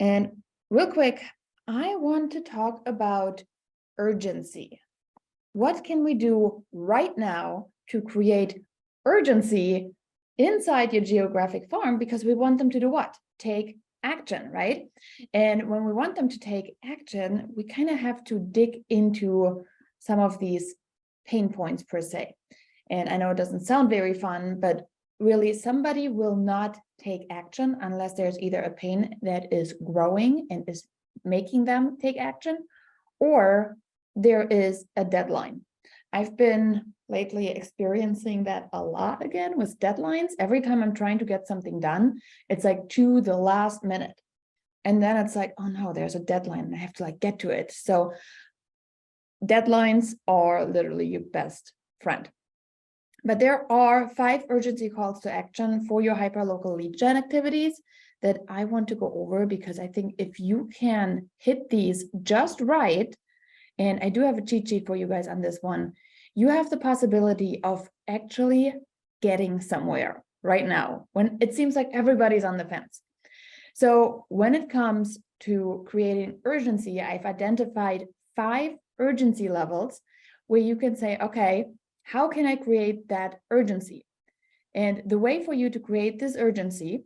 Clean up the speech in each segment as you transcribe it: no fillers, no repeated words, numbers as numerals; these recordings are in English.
And real quick, I want to talk about urgency. What can we do right now to create urgency inside your geographic farm? Because we want them to do what? Take action, right? And when we want them to take action, we kind of have to dig into some of these pain points per se. And I know it doesn't sound very fun, but really somebody will not take action unless there's either a pain that is growing and is making them take action, or there is a deadline. I've been lately experiencing that a lot again with deadlines. Every time I'm trying to get something done, it's like to the last minute. And then it's like, oh no, there's a deadline and I have to like get to it. So deadlines are literally your best friend. But there are 5 urgency calls to action for your hyperlocal lead gen activities that I want to go over, because I think if you can hit these just right, and I do have a cheat sheet for you guys on this one, you have the possibility of actually getting somewhere right now when it seems like everybody's on the fence. So when it comes to creating urgency, I've identified 5 urgency levels where you can say, okay, how can I create that urgency? And the way for you to create this urgency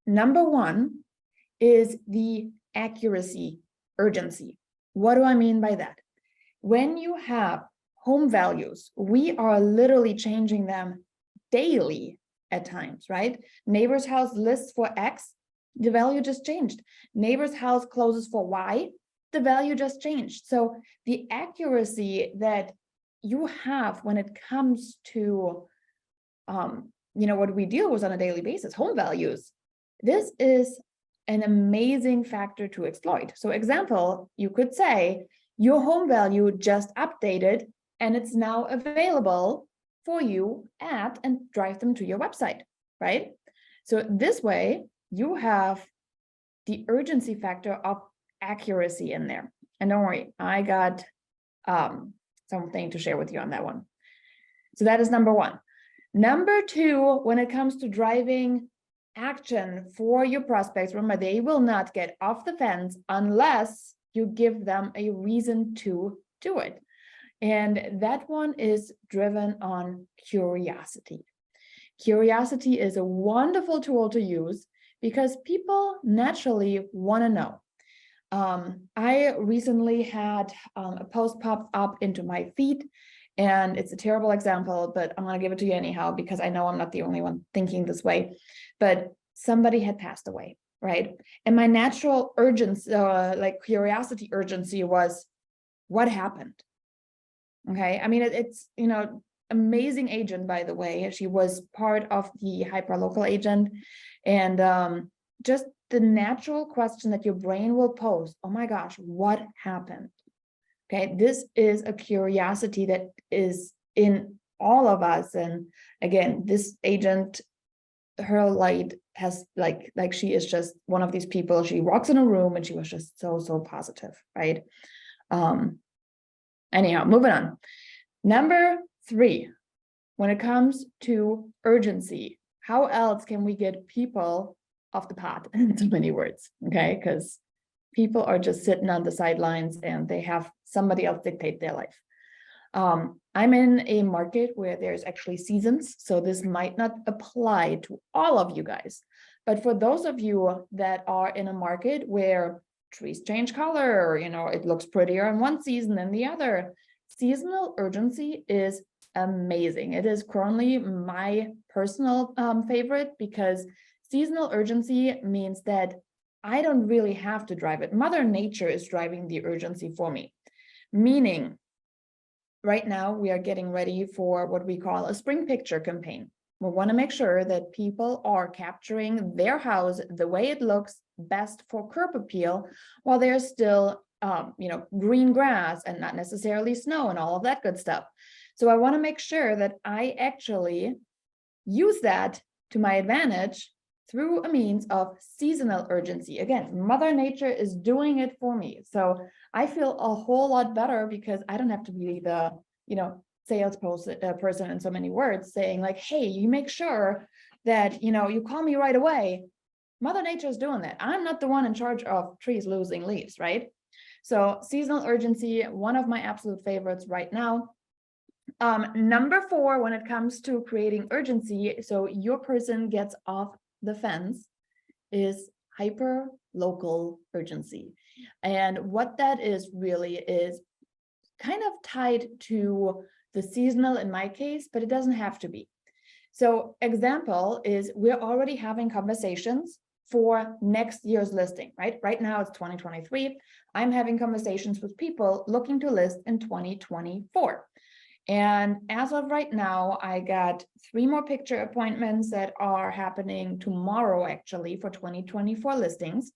number 1 is the accuracy urgency. What do I mean by that? When you have home values, we are literally changing them daily at times, right? Neighbor's house lists for X, the value just changed. Neighbor's house closes for Y, the value just changed. So the accuracy that you have when it comes to, what we deal with on a daily basis, home values, this is an amazing factor to exploit. So example, you could say your home value just updated and it's now available for you at and drive them to your website, right? So this way you have the urgency factor of accuracy in there. And don't worry, I got something to share with you on that one. So that is number 1. Number 2, when it comes to driving action for your prospects, remember, they will not get off the fence unless you give them a reason to do it. And that one is driven on curiosity. Curiosity is a wonderful tool to use because people naturally want to know. I recently had a post pop up into my feed, and it's a terrible example, but I'm going to give it to you anyhow, because I know I'm not the only one thinking this way. But somebody had passed away, right? And my natural urgency, curiosity urgency was, what happened? Okay, I mean, it's, amazing agent, by the way. She was part of the hyperlocal agent. And just the natural question that your brain will pose, oh my gosh, what happened? Okay, this is a curiosity that is in all of us. And again, this agent, her light has like she is just one of these people. She walks in a room and she was just so positive, right? Anyhow, moving on. Number 3, when it comes to urgency, how else can we get people off the pot, in so many words, okay? Because people are just sitting on the sidelines and they have somebody else dictate their life. I'm in a market where there's actually seasons, so this might not apply to all of you guys. But for those of you that are in a market where trees change color, it looks prettier in one season than the other, seasonal urgency is amazing. It is currently my personal favorite, because seasonal urgency means that I don't really have to drive it. Mother Nature is driving the urgency for me. Meaning, right now we are getting ready for what we call a spring picture campaign. We want to make sure that people are capturing their house the way it looks best for curb appeal, while there's still green grass and not necessarily snow and all of that good stuff. So I want to make sure that I actually use that to my advantage through a means of seasonal urgency. Again, Mother Nature is doing it for me. So I feel a whole lot better because I don't have to be the, sales person in so many words saying like, hey, you make sure that, you call me right away. Mother Nature is doing that. I'm not the one in charge of trees losing leaves, right? So seasonal urgency, one of my absolute favorites right now. Number 4, when it comes to creating urgency, so your person gets off the fence, is hyper local urgency. And what that is really is kind of tied to the seasonal in my case, but it doesn't have to be. So example is we're already having conversations for next year's listing, right? Right now it's 2023. I'm having conversations with people looking to list in 2024. And as of right now, I got 3 more picture appointments that are happening tomorrow, actually, for 2024 listings.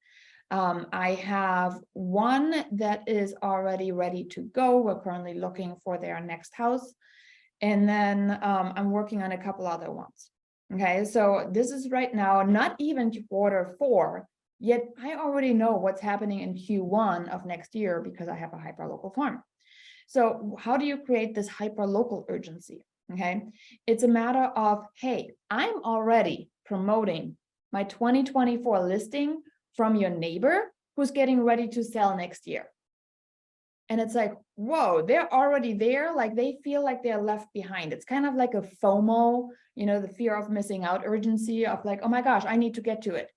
I have 1 that is already ready to go. We're currently looking for their next house. And then I'm working on a couple other ones. Okay, so this is right now, not even Q4, yet I already know what's happening in Q1 of next year because I have a hyperlocal farm. So how do you create this hyperlocal urgency? Okay, it's a matter of, hey, I'm already promoting my 2024 listing from your neighbor who's getting ready to sell next year. And it's like, whoa, they're already there. Like they feel like they're left behind. It's kind of like a FOMO, the fear of missing out urgency of like, oh my gosh, I need to get to it.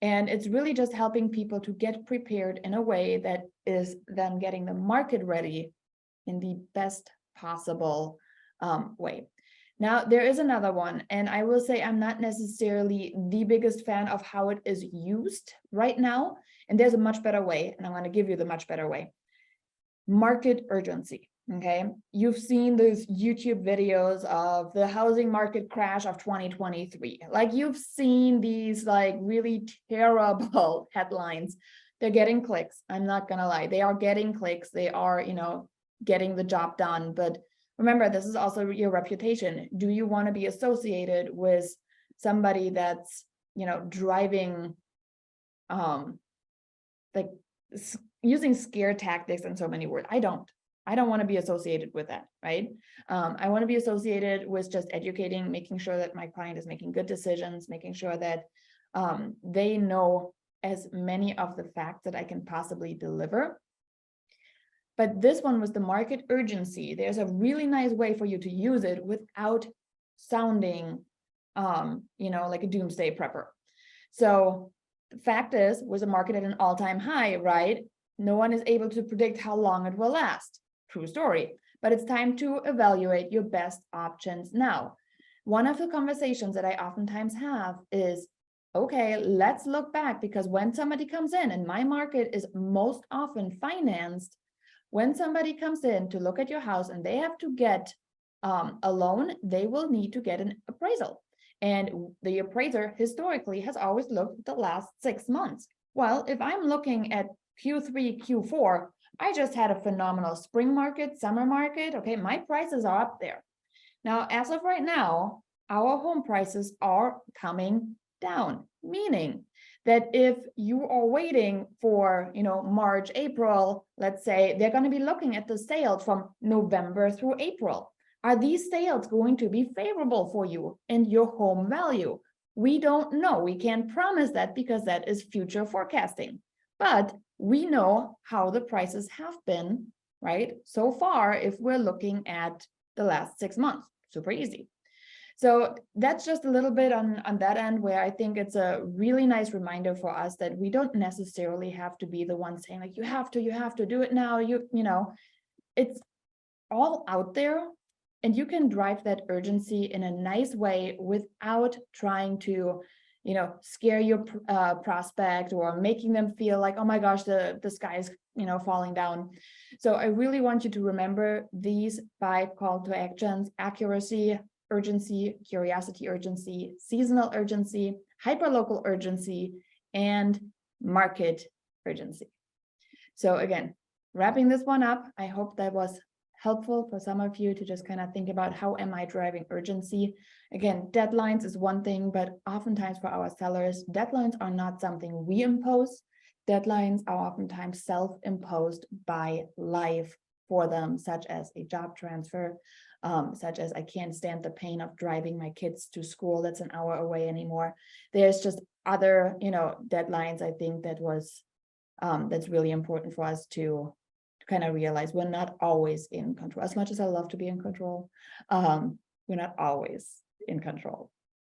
And it's really just helping people to get prepared in a way that is then getting the market ready in the best possible way. Now, there is another one, and I will say I'm not necessarily the biggest fan of how it is used right now. And there's a much better way, and I'm going to give you the much better way. Market urgency. Okay, you've seen those YouTube videos of the housing market crash of 2023. Like you've seen these like really terrible headlines. They're getting clicks. I'm not gonna lie, they are getting clicks. They are, getting the job done. But remember, this is also your reputation. Do you want to be associated with somebody that's, driving, like using scare tactics and so many words? I don't want to be associated with that, right? I want to be associated with just educating, making sure that my client is making good decisions, making sure that they know as many of the facts that I can possibly deliver. But this one was the market urgency. There's a really nice way for you to use it without sounding, like a doomsday prepper. So the fact is, was a market at an all-time high, right? No one is able to predict how long it will last. True story. But it's time to evaluate your best options now. One of the conversations that I oftentimes have is, okay, let's look back, because when somebody comes in, and my market is most often financed, when somebody comes in to look at your house and they have to get a loan, they will need to get an appraisal. And the appraiser historically has always looked at the last 6 months. Well, if I'm looking at Q3, Q4, I just had a phenomenal spring market, summer market. Okay, my prices are up there. Now, as of right now, our home prices are coming down, meaning that if you are waiting for, March, April, let's say, they're going to be looking at the sales from November through April. Are these sales going to be favorable for you and your home value? We don't know. We can't promise that because that is future forecasting. But we know how the prices have been, right? So far, if we're looking at the last 6 months, super easy. So that's just a little bit on that end, where I think it's a really nice reminder for us that we don't necessarily have to be the one saying like, you have to do it now. It's all out there, and you can drive that urgency in a nice way without trying to, scare your prospect or making them feel like, oh my gosh, the sky is, falling down. So I really want you to remember these 5 call to actions: accuracy, urgency, curiosity urgency, seasonal urgency, hyperlocal urgency, and market urgency. So again, wrapping this one up, I hope that was helpful for some of you to just kind of think about, how am I driving urgency? Again, deadlines is one thing, but oftentimes for our sellers, deadlines are not something we impose. Deadlines are oftentimes self-imposed by life for them, such as a job transfer, such as I can't stand the pain of driving my kids to school that's an hour away anymore. There's just other, deadlines. I think that's really important for us to kind of realize we're not always in control. As much as I love to be in control, we're not always in control.